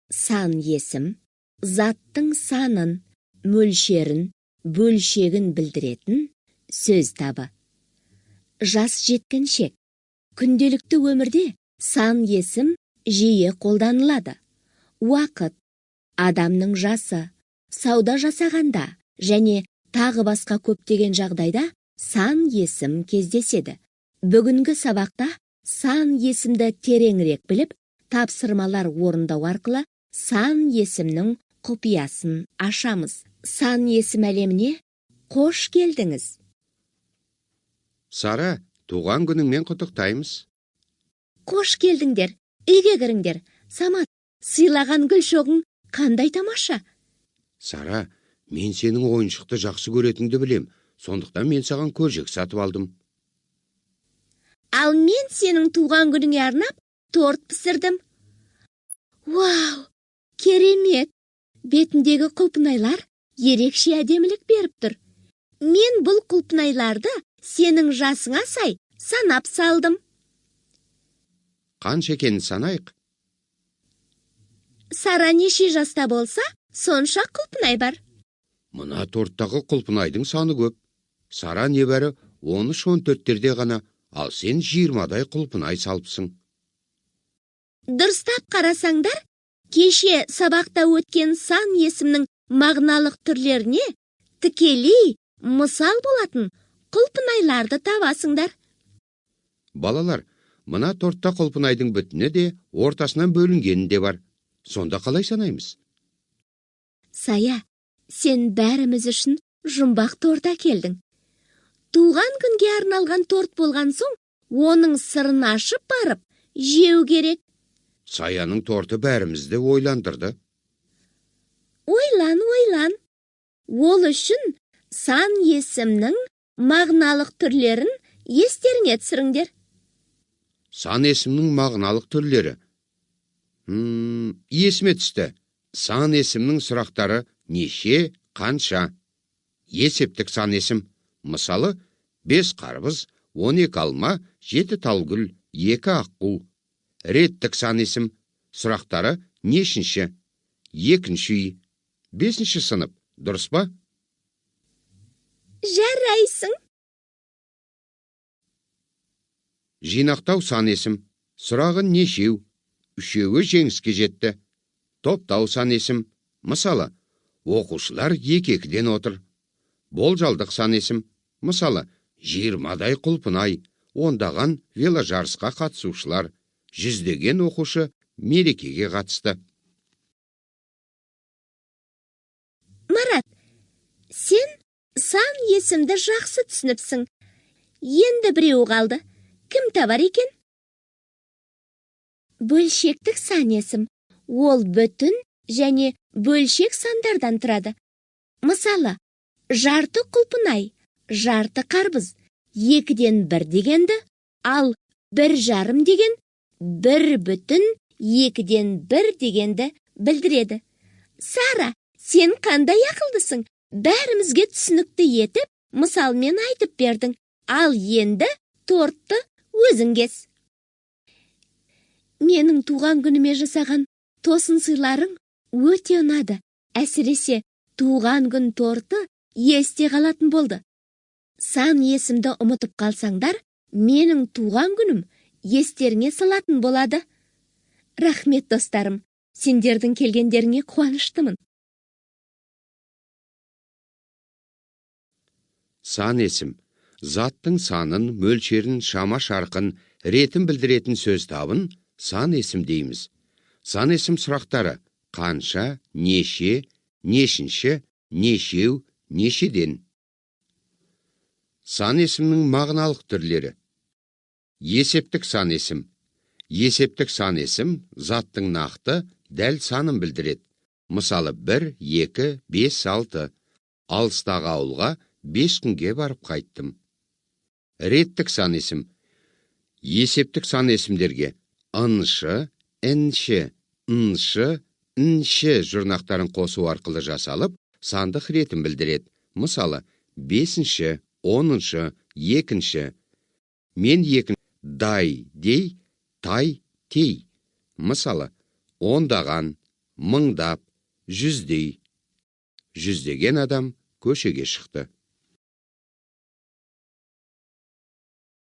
Сан есім, заттың санын, мөлшерін, бөлшегін білдіретін сөз табы. Жас жеткіншек. Күнделікті өмірде сан есім жиі қолданылады. Уақыт, адамның жасы, сауда жасағанда және тағы басқа көптеген жағдайда сан есім кездеседі. Бүгінгі сабақта сан есімді тереңірек біліп, тапсырмалар орындау арқылы сан есімнің құпиясын ашамыз. Сан есім әлеміне қош келдіңіз. Сара, туған күніңмен құттықтаймыз. Қош келдіңдер, үйге кіріңдер. Самат, сыйлаған гүл шоғың қандай тамаша. Сара, мен сенің ойыншықты жақсы көретінді білем. Сондықтан мен саған көжек сатып алдым. Ал мен сенің туған күніңе арнап торт пісірдім. Вау, керемет! Бетіндегі құлпынайлар ерекше әдемілік беріп тұр. Мен бұл құлпынайларды сенің жасыңа сай санап салдым. Қанша екенін санайық? Сара неше жаста болса, сонша құлпынай бар. Мына торттағы құлпынайдың саны көп. Сара небәрі 13-14-терде ғана, ал сен 20-дай құлпынай салыпсың. Дұрыстап қарасаңдар, кеше сабақта өткен сан есімнің мағыналық түрлеріне тікелей мысал болатын құлпынайларды табасыңдар. Балалар, мына тортта құлпынайдың бүтіні де ортасынан бөлінгені де бар. Сонда қалай санаймыз? Сая, сен бәріміз үшін жұмбақ торт әкелдің. Туған күнге арналған торт болған соң, оның сырын ашып барып, жеу керек. Саяның торты бәрімізді ойландырды. Ойлан. Ол үшін сан есімнің мағыналық түрлерін естеріңе түсіріңдер. Сан есімнің мағыналық түрлері. Есіме түсті. Сан есімнің сұрақтары неше, қанша? Есептік сан есім. Мысалы, 5 қарбыз, 12 алма, 7 талгүл, 2 аққу. Реттік сан есім. Сұрақтары нешінші? 2-ші үй, 5-ші сынып. Дұрыс па? Жарайсың. Жинақтау сан есім. Сұрағы нешеу? 3-еуі жеңіске жетті. Топтау сан есім. Мысалы, оқушылар 2-2-ден отыр. Болжалдық сан есім. Мысалы, 20-дай құлпынай, ондаған веложарысқа қатысушылар, 100-деген оқушы мерекеге қатысты. Марат, сен сан есімді жақсы түсініпсің. Енді біреу қалды. Кім табар екен? Бөлшектік сан есім. Ол бүтін және бөлшек сандардан тұрады. Мысалы, жарты құлпынай, жарты қарбыз, 2-ден 1 дегенді, ал 1,5 деген 1,2-ден 1 дегенді білдіреді. Сара, сен қандай ақылдысың? Бәрімізге түсінікті етіп, мысалмен айтып бердің. Ал енді тортты өзің кес. Менің туған күніме жасаған тосын сыйларың өте ұнады. Әсіресе туған күн торты есте қалатын болды. Сан есімді ұмытып қалсаңдар, менің туған күнім естеріңе салатын болады. Рахмет, достарым. Сендердің келгендеріңе қуаныштымын. Сан есім. Заттың санын, мөлшерін, шама шарқын, ретін білдіретін сөз табын сан есім дейміз. Сан есім сұрақтары қанша, неше, нешінші, нешеу, нешеден. Сан есімнің мағыналық түрлері. Есептік сан есім. Есептік сан есім заттың нақты, дәл санын білдіреді. Мысалы 1, 2, 5, 6. Алыстағы ауылға 5 күнге барып қайттым. Реттік сан есім. Есептік сан есімдерге ыншы, інші, ыншы, інші жұрнақтарын қосу арқылы жасалып, сандық ретін білдіреді. Мысалы, 5-ші, 10-шы, 2-ші. Мен 2-ші. Дай, дей, тай, тей. Мысалы, ондаған, мыңдап, жүздей. Жүздеген адам көшеге шықты.